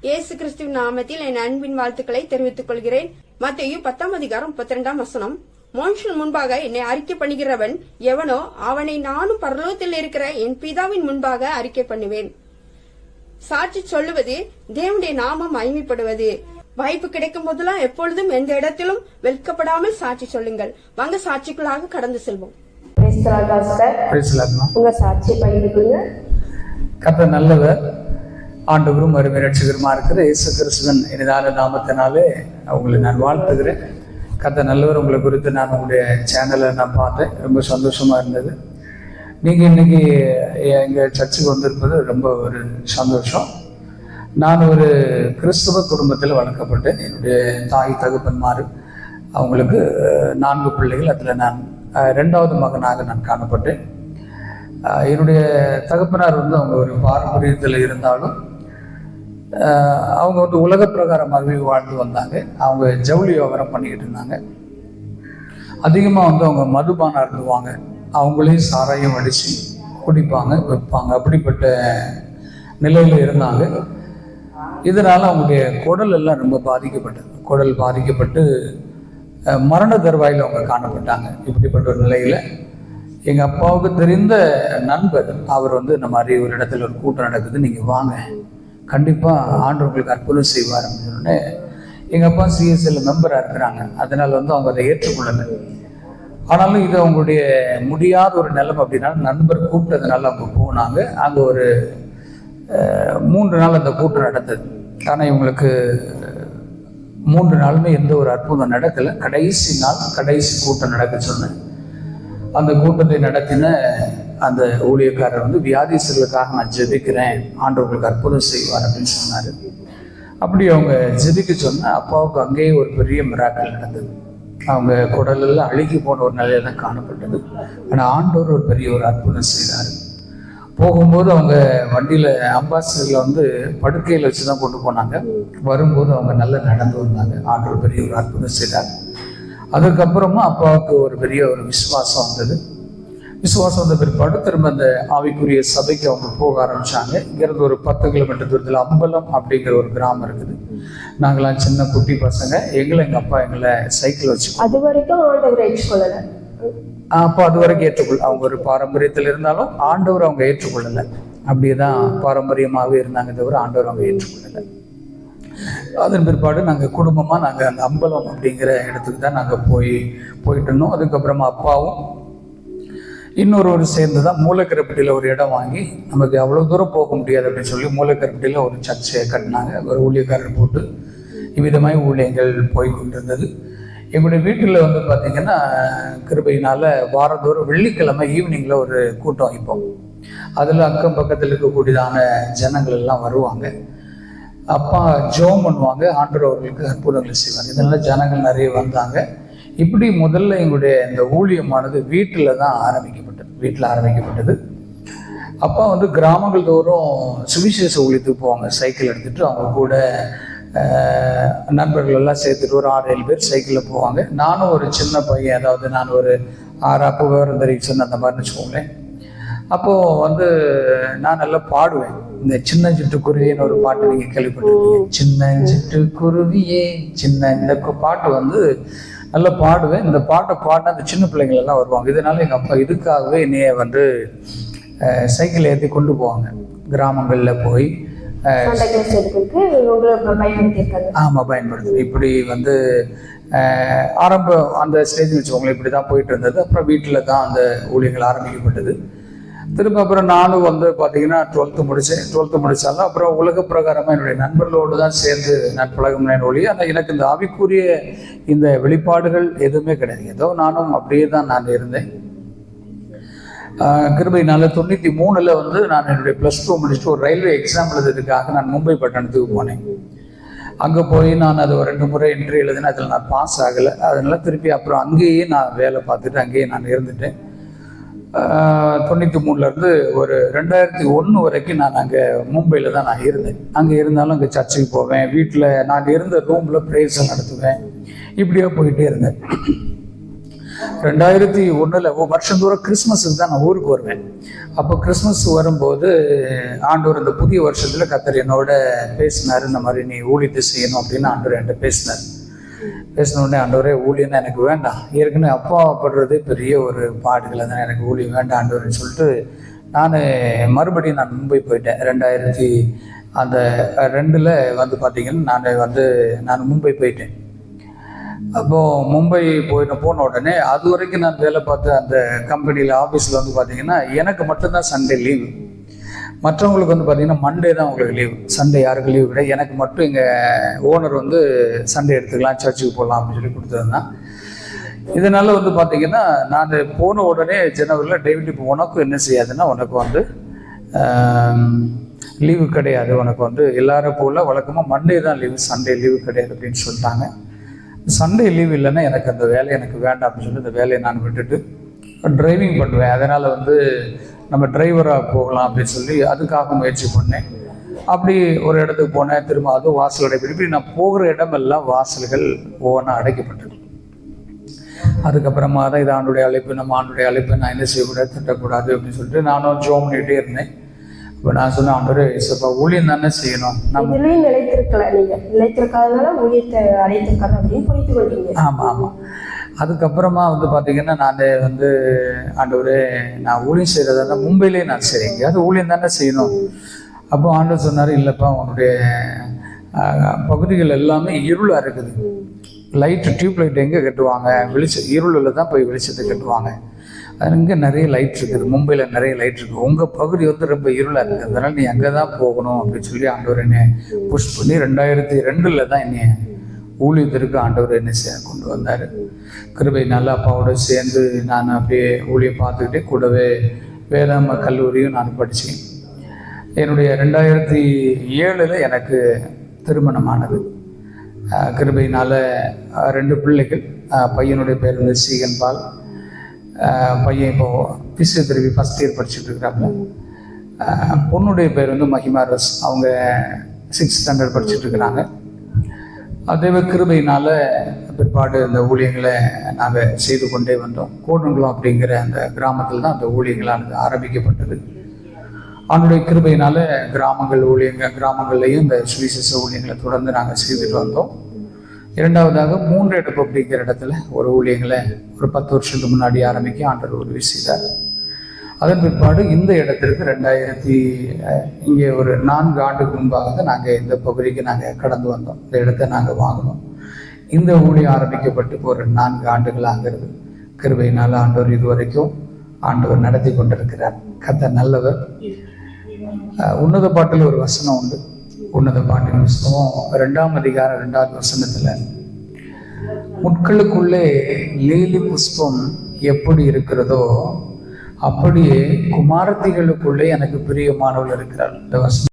இயேசு கிறிஸ்துவின் நாமத்தில் என் அன்பின் வாழ்த்துக்களை தெரிவித்துக் கொள்கிறேன். மத்தேயு 10:32 மனுஷன் முன்பாக என்னை அறிக்கை பண்ணுகிறவன் எவனோ அவனை நானும் பரலோகத்தில் இருக்கிற என் பிதாவின் முன்பாக அறிக்கை பண்ணுவேன். சாட்சி சொல்லுவது தேவனுடைய நாமம் மகிமைப்படுவது. வாய்ப்பு கிடைக்கும் போதெல்லாம் எப்பொழுதும் எந்த இடத்திலும் வெட்கப்படாமல் சாட்சி சொல்லுங்கள். வாங்க சாட்சிக்குள்ளாக கடந்து செல்வோம். உங்க சாட்சி பகிர்ந்துக்குங்க. கர்த்தர் நல்லவர், ஆண்டவரும் அருமை ரட்சகருமா இருக்கிற இயேசு கிறிஸ்துவின் இனிதான நாமத்தினாலே உங்களை நான் வாழ்த்துகிறேன். கர்த்தர் நல்லவர். உங்களை குறித்து நான் உங்களுடைய சேனலை நான் பார்த்தேன், ரொம்ப சந்தோஷமா இருந்தது. நீங்கள் இன்னைக்கு எங்கள் சர்ச்சுக்கு வந்திருப்பது ரொம்ப ஒரு சந்தோஷம். நான் ஒரு கிறிஸ்துவ குடும்பத்தில் வளர்க்கப்பட்டேன். என்னுடைய தாய் தகப்பன்மார் அவங்களுக்கு 4 பிள்ளைகள், அதில் நான் 2வது மகனாக நான் காணப்பட்டேன். என்னுடைய தகப்பனார் அவங்க ஒரு பாரம்பரியத்தில் இருந்தாலும் அவங்க உலக பிரகாரமாகவே வாழ்ந்து வந்தாங்க. அவங்க ஜவுளி வியாபாரம் பண்ணிக்கிட்டு இருந்தாங்க. அதிகமாக அவங்க மதுபானம் அருந்துவாங்க, அவங்களே சாராயம் அடித்து குடிப்பாங்க, வைப்பாங்க. அப்படிப்பட்ட நிலையில் இருந்தாங்க. இதனால் அவங்களுடைய குடல் எல்லாம் ரொம்ப பாதிக்கப்பட்டது. குடல் பாதிக்கப்பட்டு மரண தருவாயில் அவங்க காணப்பட்டாங்க. இப்படிப்பட்ட ஒரு நிலையில் எங்கள் அப்பாவுக்கு தெரிந்த நண்பர் அவர் இந்த மாதிரி ஒரு இடத்துல ஒரு கூட்டம் நடக்குது, நீங்கள் வாங்க, கண்டிப்பாக ஆண்டவர் உங்களுக்கு அற்புதம் செய்வார் அப்படின்னு. எங்கள் அப்பா சிஎஸ்எல் மெம்பராக இருக்கிறாங்க. அதனால் அவங்க அதை ஏற்றுக்கொள்ளலை. ஆனாலும் இது அவங்களுடைய முடியாத ஒரு நிலைமை. அப்படின்னா நண்பர் கூப்பிட்டதுனால அவங்க போனாங்க. அங்கே ஒரு 3 நாள் அந்த கூட்டம் நடந்தது. ஆனால் இவங்களுக்கு 3 நாளுமே எந்த ஒரு அற்புதம் நடக்கலை. கடைசி நாள் கடைசி கூட்டம் நடக்க சொன்னேன். அந்த கூட்டத்தை நடத்தின அந்த ஊழியக்காரர் வியாதிஸ்தர்களுக்காக நான் ஜெபிக்கிறேன், ஆண்டவர்களுக்கு அற்புதம் செய்வார் அப்படின்னு சொன்னார். அப்படி அவங்க ஜெபிக்க சொன்ன அப்பாவுக்கு அங்கேயே ஒரு பெரிய மிராக்கள் நடந்தது. அவங்க குடலெல்லாம் அழுகி போன ஒரு நிலையில தான் காணப்பட்டது. ஆனால் ஆண்டவர் ஒரு பெரிய ஒரு அற்புதம் செய்தார். போகும்போது அவங்க வண்டியில் அம்பாசிடரில் படுக்கையில் வச்சு தான் கொண்டு போனாங்க. வரும்போது அவங்க நல்லா நடந்து வந்தாங்க. ஆண்டவர் பெரிய ஒரு அற்புதம் செய்தார். அதுக்கப்புறமா அப்பாவுக்கு ஒரு பெரிய ஒரு விசுவாசம் வந்தது. விசுவாசம் வந்த பிற்பாடு திரும்ப அந்த ஆவிக்குரிய சபைக்கு அவங்க போக ஆரம்பிச்சாங்க. இங்கிருந்து ஒரு 10 கிலோமீட்டர் தூரத்தில் அம்பலம் அப்படிங்கிற ஒரு கிராமம் இருக்குது. நாங்களாம் சின்ன குட்டி பசங்க. எங்கள் அப்பா எங்களை சைக்கிள் வச்சு அது வரைக்கும் ஆண்டவர் ஏற்றுக்கொள்ளலை. அப்போ அது வரைக்கும் ஏற்றுக்கொள்ள, அவங்க ஒரு பாரம்பரியத்தில் இருந்தாலும் ஆண்டவர் அவங்க ஏற்றுக்கொள்ளலை. அப்படியே தான் பாரம்பரியமாகவே இருந்தாங்க தவிர ஆண்டவர் அவங்க ஏற்றுக்கொள்ளலை. அதன் பிற்பாடு நாங்கள் குடும்பமாக நாங்கள் அந்த அம்பலம் அப்படிங்கிற இடத்துக்கு தான் நாங்கள் போயிட்டு இருந்தோம். அதுக்கப்புறமா அப்பாவும் இன்னொரு சேர்ந்து தான் மூலக்கரப்பட்டியில் ஒரு இடம் வாங்கி, நமக்கு அவ்வளோ தூரம் போக முடியாது அப்படின்னு சொல்லி மூலக்கரப்பட்டியில் ஒரு சர்ச்சை கட்டினாங்க. ஒரு ஊழியக்காரர் போட்டு இவ்விதமாய் ஊழியங்கள் போய் கொண்டிருந்தது. எங்களுடைய வீட்டில் பார்த்திங்கன்னா கிருபையினால் வாரந்தோறும் வெள்ளிக்கிழமை ஈவினிங்கில் ஒரு கூட்டம் வைப்போம். அதில் அக்கம் பக்கத்தில் இருக்கக்கூடியதான ஜனங்கள் எல்லாம் வருவாங்க. அப்பா ஜோம் பண்ணுவாங்க, ஆண்டவர் அவர்களுக்கு அற்புதங்களை செய்வாங்க. இதனால் ஜனங்கள் நிறைய வந்தாங்க. இப்படி முதல்ல எங்களுடைய இந்த ஊழியமானது வீட்டில் தான் ஆரம்பிக்கப்பட்டது. அப்பா கிராமங்கள் தோறும் சுவிசேஷ ஊழியத்துக்கு போவாங்க. சைக்கிள் எடுத்துகிட்டு அவங்க கூட நண்பர்கள் எல்லாம் சேர்த்துட்டு ஒரு 6-7 பேர் சைக்கிளில் போவாங்க. நானும் ஒரு சின்ன பையன், அதாவது நான் ஒரு 6 அப்போ விவரம் தெரிவிச்சுன்னு அந்த மாதிரின்னு வச்சுக்கோங்களேன். அப்போது நான் நல்லா பாடுவேன். இந்த சின்ன சிட்டுக்குருவின்னு ஒரு பாட்டு நீங்கள் கேள்விப்பட்டிருக்கீங்க. சின்ன சிட்டுக்குருவியே சின்ன, இந்த பாட்டு நல்லா பாடுவேன். இந்த பாட்டை பாடினா அந்த சின்ன பிள்ளைங்கள் எல்லாம் வருவாங்க. இதனால எங்கள் அப்பா இதுக்காகவே என்னைய சைக்கிள் ஏற்றி கொண்டு போவாங்க. கிராமங்களில் போய் பயன்படுத்து. இப்படி ஆரம்பம் அந்த ஸ்டேஜ் வச்சுக்கோங்களேன். இப்படி தான் போயிட்டு இருந்தது. அப்புறம் வீட்டில் தான் அந்த ஊழியர்கள் ஆரம்பிக்கப்பட்டது. திரும்ப அப்புறம் நானும் பார்த்தீங்கன்னா 12th முடித்தாலும் அப்புறம் உலக பிரகாரமாக என்னுடைய நண்பர்களோடு தான் சேர்ந்து நான் பழகினேன் ஒழிய, ஆனால் எனக்கு இந்த ஆவிக்குரிய இந்த வெளிப்பாடுகள் எதுவுமே கிடையாது. ஏதோ நானும் அப்படியே தான் நான் இருந்தேன். கிருபையினால 93 நான் என்னுடைய +2 முடிச்சுட்டு ஒரு ரயில்வே எக்ஸாம் எழுதுறதுக்காக நான் மும்பை பட்டணத்துக்கு போனேன். அங்கே போய் நான் அது ஒரு 2 முறை இன்டர்வியூ எழுதினேன். அதில் நான் பாஸ் ஆகலை. அதனால திருப்பி அப்புறம் அங்கேயே நான் வேலை பார்த்துட்டு அங்கேயே நான் இருந்துட்டேன். 93 ஒரு 2001 வரைக்கும் நான் அங்கே மும்பையில் தான் நான் இருந்தேன். அங்கே இருந்தாலும் அங்கே சர்ச்சுக்கு போவேன். வீட்டில் நான் இருந்த ரூமில் ப்ரேயர்ஸ் நடத்துவேன். இப்படியே போயிட்டே இருந்தேன். 2001 வருஷந்தோறும் கிறிஸ்மஸுக்கு தான் நான் ஊருக்கு வருவேன். அப்போ கிறிஸ்மஸ் வரும்போது ஆண்டவர் இந்த புதிய வருஷத்துல கர்த்தர் என்னோட பேசினாரு, இந்த மாதிரி நீ ஊழியத்தை செய்யணும் அப்படின்னு ஆண்டவர் என்கிட்ட பேசினார். பேசினோடனே ஆண்டவரே ஊழியன்னா எனக்கு வேண்டாம், ஏற்கனவே அப்பா படுறதே பெரிய ஒரு பாடுகள், அதனால் எனக்கு ஊழியம் வேண்டாம் ஆண்டவர்னு சொல்லிட்டு நான் மறுபடியும் நான் மும்பை போயிட்டேன். 2002 வந்து பார்த்தீங்கன்னா நான் மும்பை போயிட்டேன். அப்போது மும்பை போன உடனே அது வரைக்கும் நான் வேலை பார்த்த அந்த கம்பெனியில் ஆஃபீஸில் வந்து பார்த்தீங்கன்னா எனக்கு மட்டும்தான் சண்டே லீவு. மற்றவங்களுக்கு வந்து பார்த்தீங்கன்னா மண்டே தான் உங்களுக்கு லீவு, சண்டே யாருக்கு லீவு கிடையாது. எனக்கு மட்டும் எங்கள் ஓனர் வந்து சண்டே எடுத்துக்கலாம், சர்ச்சுக்கு போகலாம் அப்படின்னு சொல்லி கொடுத்துருந்தான். இதனால் வந்து பார்த்தீங்கன்னா நான் போன உடனே ஜனவரியில் டேவிட் இப்போ உனக்கும் என்ன செய்யாதுன்னா உனக்கு வந்து லீவு கிடையாது, உனக்கு வந்து எல்லாரும் போல் வழக்கமாக மண்டே தான் லீவு, சண்டே லீவு கிடையாது அப்படின்னு சொல்லிட்டாங்க. சண்டே லீவ் இல்லைன்னா எனக்கு அந்த வேலை எனக்கு வேண்டாம் அப்படின்னு சொல்லி அந்த வேலையை நான் விட்டுட்டு டிரைவிங் பண்ணுவேன். அதனால் வந்து நம்ம டிரைவராக போகலாம் அப்படின்னு சொல்லி அதுக்காக முயற்சி பண்ணேன். அப்படி ஒரு இடத்துக்கு போனேன், திரும்ப அதுவும் வாசல் அடைப்பிடி நான் போகிற இடமெல்லாம் வாசல்கள் ஒவ்வொன்றா அடைக்கப்பட்டது. அதுக்கப்புறமா தான் இது ஆண்டுடைய அழைப்பு, நம்ம ஆண்டுடைய அழைப்பு நான் என்ன செய்யக்கூடாது, திட்டக்கூடாது அப்படின்னு சொல்லிட்டு நானும் ஜோம் பண்ணிகிட்டே இருந்தேன். இப்போ நான் சொன்னேன், ஆண்டவரே இயேசுப்பா ஊழியம் தானே செய்யணும், நம்ம நிலைத்திருக்கல, நீங்கள் நிலைத்திருக்காதனால ஊழியத்தை அடைத்திருக்காரு அப்படின்னு புரிந்து கொண்டீங்க. ஆமாம். அதுக்கப்புறமா வந்து பார்த்தீங்கன்னா நான் வந்து ஆண்டவரே நான் ஊழியம் செய்கிறதா மும்பையிலே நான் சரி எங்கேயாவது ஊழியம் தானே செய்யணும். அப்போ ஆண்டவர் சொன்னார், இல்லைப்பா உன்னுடைய பகுதிகள் எல்லாமே இருளாக இருக்குது, டியூப் லைட் எங்கே கட்டுவாங்க, இருளில் தான் போய் வெளிச்சத்தை கட்டுவாங்க, அங்கே நிறைய லைட் இருக்குது, மும்பையில் நிறைய லைட் இருக்குது, உங்கள் பகுதி வந்து ரொம்ப இருளாக இருக்குது, அதனால் நீ அங்கே தான் போகணும் அப்படின்னு சொல்லி ஆண்டவர் என்னை புஷ் பண்ணி 2002 தான் என்னை ஊழியத்திற்கு ஆண்டவர் என்ன செய்ய கொண்டு வந்தார். கிருபை நல்ல அப்பாவோட சேர்ந்து நான் அப்படியே ஊழியம் பார்த்துக்கிட்டே கூடவே வேதாம கல்லூரியும் நான் படித்தேன். என்னுடைய 2007 எனக்கு திருமணமானது. கிருபையினால் 2 பிள்ளைகள். பையனுடைய பேர் வந்து சீகன் பால், பையன் இப்போது பிசியோதெரபி ஃபஸ்ட் இயர் படிச்சுட்டு இருக்கிறாப்புல. பொண்ணுடைய பேர் வந்து மஹிமா ரஸ், அவங்க 6th ஸ்டாண்டர்ட் படிச்சுட்டு இருக்கிறாங்க. அதே கிருபையினால் பிற்பாடு இந்த ஊழியங்களை நாங்கள் செய்து கொண்டே வந்தோம். கோடுங்குளம் அப்படிங்கிற அந்த கிராமத்தில் தான் அந்த ஊழியங்களானது ஆரம்பிக்கப்பட்டது. அவனுடைய கிருபையினால் கிராமங்கள்லையும் இந்த சுவிசேஷ ஊழியங்களை தொடர்ந்து நாங்கள் செய்துட்டு வந்தோம். இரண்டாவதாக 3 எடுப்பு அப்படிங்கிற இடத்துல ஒரு ஊழியங்களை ஒரு 10 வருஷத்துக்கு முன்னாடி ஆரம்பிக்க ஆண்டவர் உதவி செய்தார். அதன் பிற்பாடு இந்த இடத்திற்கு இங்கே ஒரு 4 ஆண்டுக்கு முன்பாக தான் நாங்கள் இந்த பகுதிக்கு நாங்கள் கடந்து வந்தோம். இந்த இடத்தை நாங்கள் வாங்கினோம். இந்த ஊழியம் ஆரம்பிக்கப்பட்டு ஒரு 4 ஆண்டுகள் ஆகிறது. கிருபையினால் ஆண்டவர் இதுவரைக்கும் ஆண்டவர் நடத்தி கொண்டிருக்கிறார். கர்த்தர் நல்லவர். உன்னத பாட்டில் ஒரு வசனம் உண்டு. உன்னத பாட்டின் புஸ்தகம் 2ஆம் அதிகாரம் 2வது வசனத்துல, முட்களுக்குள்ளே லீலி புஷ்பம் எப்படி இருக்கிறதோ அப்படியே குமாரத்திகளுக்குள்ளே எனக்கு பிரியமானவள் இருக்கிறாள். இந்த வசனம்